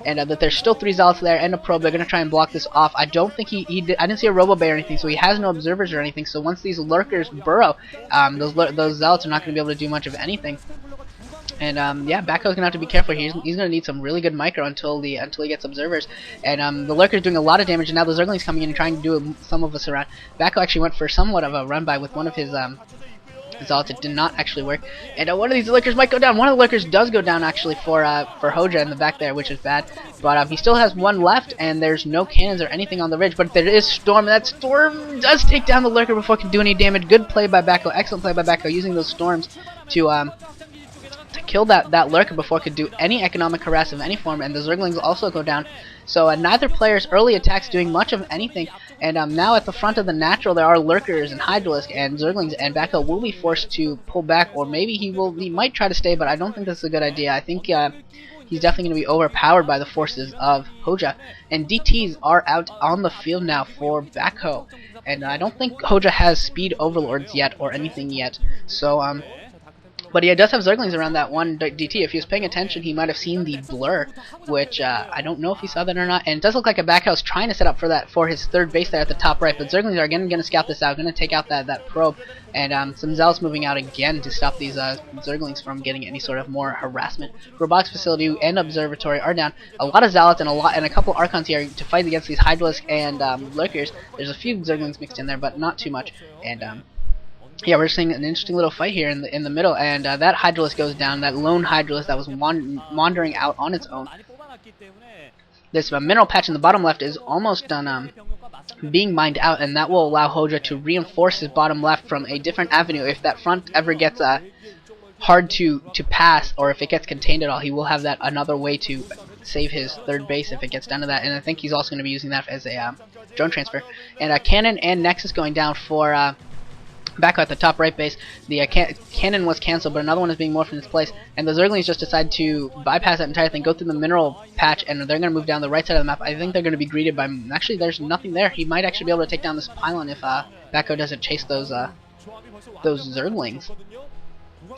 and that there's still 3 Zealots there and a probe. They're going to try and block this off. I don't think I didn't see a Robo Bay or anything, so he has no observers or anything. So once these lurkers burrow, those Zealots are not going to be able to do much of anything. And yeah, Backho's gonna have to be careful. He's gonna need some really good micro until he gets observers. And the lurker's doing a lot of damage, and now the Zergling's coming in and trying to do some of us around. Backho actually went for somewhat of a run by with one of his Zealots. It did not actually work. And one of these lurkers might go down. One of the lurkers does go down actually for Hoejja in the back there, which is bad. But he still has one left, and there's no cannons or anything on the ridge. But there is Storm. That Storm does take down the lurker before it can do any damage. Good play by Backho. Excellent play by Backho, using those storms to kill that lurker before it could do any economic harass of any form, and the Zerglings also go down. So neither player's early attacks doing much of anything, and now at the front of the natural there are lurkers and Hydralisk and Zerglings, and Backho will be forced to pull back, or maybe he might try to stay, but I don't think that's a good idea. I think he's definitely going to be overpowered by the forces of Hoejja, and DTs are out on the field now for Backho, and I don't think Hoejja has speed overlords yet or anything yet, so but he does have Zerglings around that one DT. If he was paying attention, he might have seen the blur, which I don't know if he saw that or not. And it does look like a Backho's trying to set up for his third base there at the top right. But Zerglings are again going to scout this out, going to take out that probe, and some Zealots moving out again to stop these Zerglings from getting any sort of more harassment. Robotics facility and observatory are down. A lot of Zealots and a couple Archons here to fight against these Hydralisk and Lurkers. There's a few Zerglings mixed in there, but not too much. And yeah, we're seeing an interesting little fight here in the middle, and that Hydralisk goes down, that lone Hydralisk that was wandering out on its own. This mineral patch in the bottom left is almost done being mined out, and that will allow Hoejja to reinforce his bottom left from a different avenue. If that front ever gets hard to pass, or if it gets contained at all, he will have that another way to save his third base if it gets down to that, and I think he's also going to be using that as a drone transfer. And Cannon and Nexus going down for Backho at the top right base. The cannon was cancelled, but another one is being morphed in its place, and the Zerglings just decide to bypass that entire thing, go through the mineral patch, and they're going to move down the right side of the map. I think they're going to be greeted by... Actually, there's nothing there. He might actually be able to take down this pylon if Backho doesn't chase those Zerglings.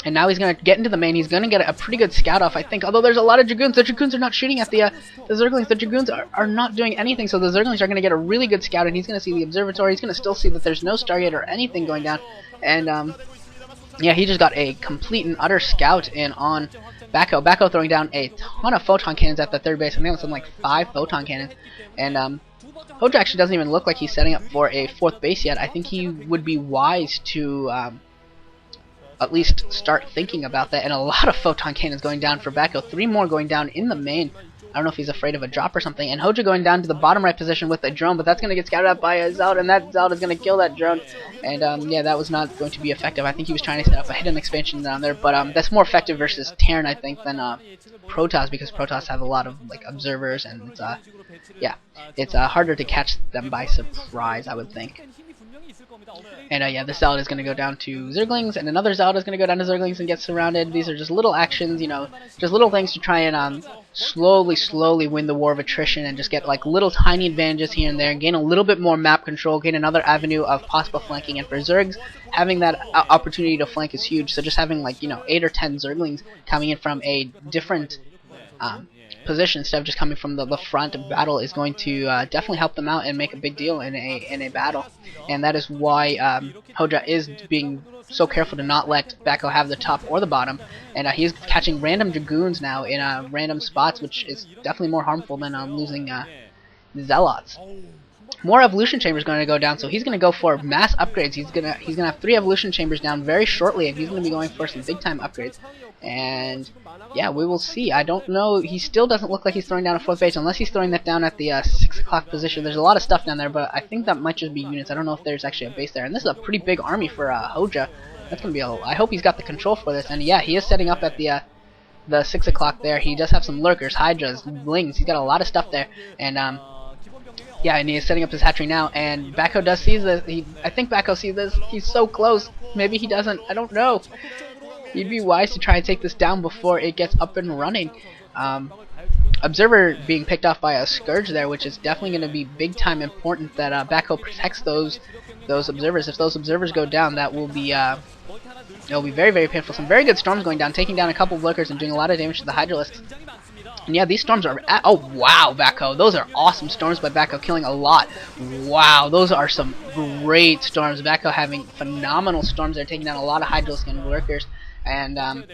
And now he's going to get into the main. He's going to get a pretty good scout off, I think. Although there's a lot of Dragoons. The Dragoons are not shooting at the Zerglings. The Dragoons are not doing anything. So the Zerglings are going to get a really good scout. And he's going to see the observatory. He's going to still see that there's no Stargate or anything going down. And yeah, he just got a complete and utter scout in on Backho. Backho throwing down a ton of photon cannons at the third base. I think it was something like 5 photon cannons. And Hoejja actually doesn't even look like he's setting up for a fourth base yet. I think he would be wise to... at least start thinking about that. And a lot of photon cannons going down for Backho. 3 more going down in the main. I don't know if he's afraid of a drop or something. And Hoejja going down to the bottom right position with a drone, but that's going to get scouted out by a Zealot, and that Zealot is going to kill that drone. And yeah, that was not going to be effective. I think he was trying to set up a hidden expansion down there, but that's more effective versus Terran, I think, than Protoss, because Protoss have a lot of like observers, and yeah, it's harder to catch them by surprise, I would think. And yeah, this Zealot is going to go down to Zerglings, and another Zealot is going to go down to Zerglings and get surrounded. These are just little actions, you know, just little things to try and slowly win the war of attrition, and just get like little tiny advantages here and there, and gain a little bit more map control, gain another avenue of possible flanking. And for Zergs, having that opportunity to flank is huge. So just having like, you know, 8 or 10 Zerglings coming in from a different position instead of just coming from the front of battle is going to definitely help them out and make a big deal in a battle. And that is why Hoejja is being so careful to not let Backho have the top or the bottom, and he's catching random Dragoons now in random spots, which is definitely more harmful than losing Zealots. More evolution chambers going to go down, so he's going to go for mass upgrades. He's gonna have 3 evolution chambers down very shortly, and he's going to be going for some big time upgrades. And yeah, we will see. I don't know. He still doesn't look like he's throwing down a 4th base, unless he's throwing that down at the 6 o'clock position. There's a lot of stuff down there, but I think that might just be units. I don't know if there's actually a base there. And this is a pretty big army for Hoejja. That's going to be I hope he's got the control for this. And yeah, he is setting up at the 6 o'clock there. He does have some lurkers, hydras, blings. He's got a lot of stuff there. And yeah, and he is setting up his hatchery now, and Backho does see this. I think Backho sees this. He's so close. Maybe he doesn't. I don't know. He'd be wise to try and take this down before it gets up and running. Observer being picked off by a Scourge there, which is definitely going to be big time important that Backho protects those observers. If those observers go down, that will be it'll be very, very painful. Some very good storms going down, taking down a couple of lurkers and doing a lot of damage to the Hydralisks. And yeah, these storms are... oh, wow, Backho. Those are awesome storms by Backho, killing a lot. Wow, those are some great storms. Backho having phenomenal storms. They're taking down a lot of Hydralisk and Lurkers. And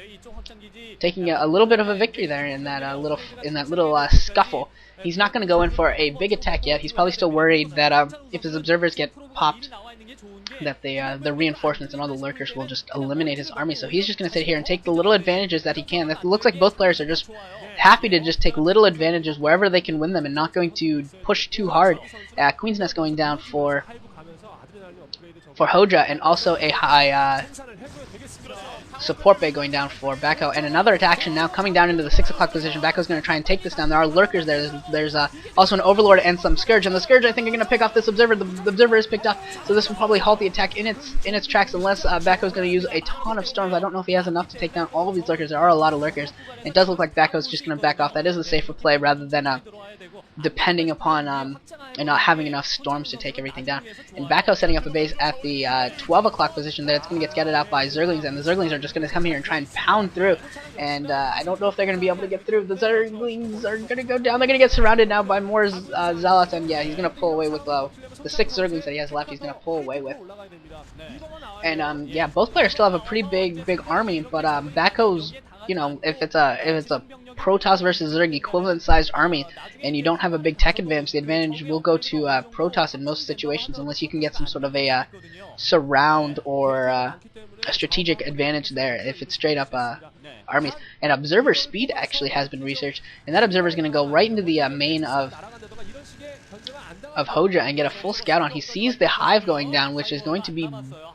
taking a little bit of a victory there in that little scuffle. He's not going to go in for a big attack yet. He's probably still worried that if his observers get popped, that the reinforcements and all the lurkers will just eliminate his army. So he's just going to sit here and take the little advantages that he can. It looks like both players are just happy to just take little advantages wherever they can win them and not going to push too hard. Queen's Nest going down for Hoejja, and also a high support bay going down for Backho, and another action now coming down into the 6 o'clock position. Backho's going to try and take this down. There are lurkers there. There's also an Overlord and some Scourge, and the Scourge I think are going to pick off this Observer. The Observer is picked up, so this will probably halt the attack in its tracks unless Backho's going to use a ton of storms. I don't know if he has enough to take down all of these lurkers. There are a lot of lurkers. It does look like Backho's just going to back off. That is a safer play rather than depending upon and not having enough storms to take everything down. And Backho setting up a base at the 12 o'clock position there. It's going to get scattered out by Zerglings, and the Zerglings are just going to come here and try and pound through. And I don't know if they're going to be able to get through. The Zerglings are going to go down. They're going to get surrounded now by more Zealots, and yeah, he's going to pull away with the 6 Zerglings that he has left. He's going to pull away with. And yeah, both players still have a pretty big army, but Backho's, you know, if it's a Protoss versus Zerg equivalent sized army and you don't have a big tech advantage, the advantage will go to Protoss in most situations unless you can get some sort of a surround or a strategic advantage there if it's straight up armies. And Observer speed actually has been researched, and that Observer is going to go right into the main of Hoejja and get a full scout on. He sees the hive going down, which is going to be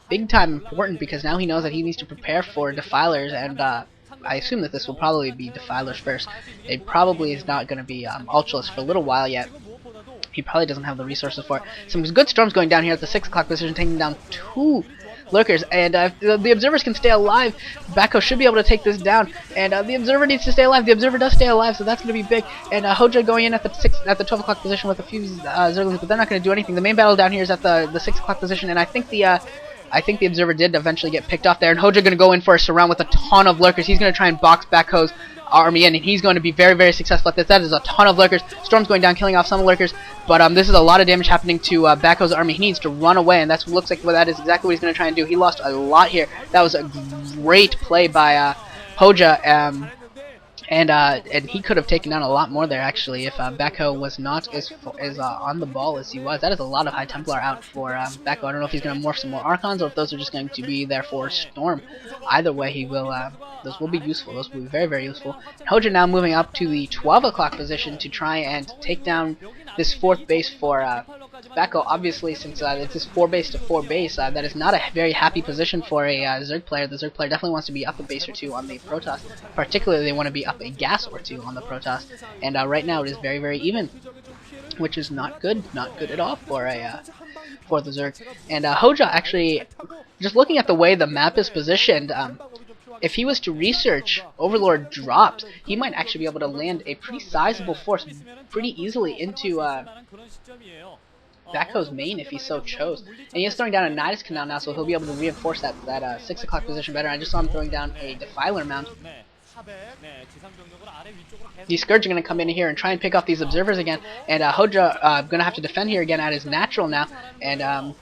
big time important because now he knows that he needs to prepare for defilers, and I assume that this will probably be defilers first. It probably is not going to be Ultralisk for a little while yet. He probably doesn't have the resources for it. Some good storms going down here at the 6 o'clock position, taking down 2 lurkers, and the observers can stay alive. Backho should be able to take this down, and the observer needs to stay alive. The observer does stay alive, so that's going to be big. And Hoejja going in at the 12 o'clock position with a few Zerglings, but they're not going to do anything. The main battle down here is at the 6 o'clock position, and I think the observer did eventually get picked off there, and Hoejja going to go in for a surround with a ton of lurkers. He's going to try and box Backho's army in, and he's going to be very successful at this. That is a ton of lurkers. Storm's going down, killing off some lurkers, but this is a lot of damage happening to Backho's army. He needs to run away, and that looks like that is exactly what he's going to try and do. He lost a lot here. That was a great play by Hoejja, and he could have taken down a lot more there actually if Backho was not as on the ball as he was. That is a lot of High Templar out for Backho. I don't know if he's going to morph some more Archons or if those are just going to be there for Storm. Either way, he will. Those will be useful. Those will be very useful. Hoejja now moving up to the 12 o'clock position to try and take down this 4th base for Backho. Obviously, since it's this 4 base to 4 base, that is not a very happy position for a Zerg player. The Zerg player definitely wants to be up a base or 2 on the Protoss. Particularly, they want to be up a gas or 2 on the Protoss. And right now, it is very even, which is not good at all for the Zerg. And Hoejja actually, just looking at the way the map is positioned, if he was to research Overlord drops, he might actually be able to land a pretty sizable force pretty easily into Backho's main if he so chose. And he is throwing down a Nidus Canal now, so he'll be able to reinforce that 6 o'clock position better. I just saw him throwing down a Defiler Mound. These Scourge are going to come in here and try and pick off these observers again, and Hoejja going to have to defend here again at his natural now, and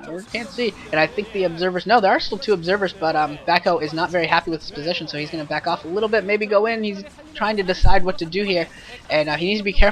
we can't see. And I think the observers, no, there are still 2 observers, but Backho is not very happy with his position, so he's going to back off a little bit, maybe go in. He's trying to decide what to do here, and he needs to be careful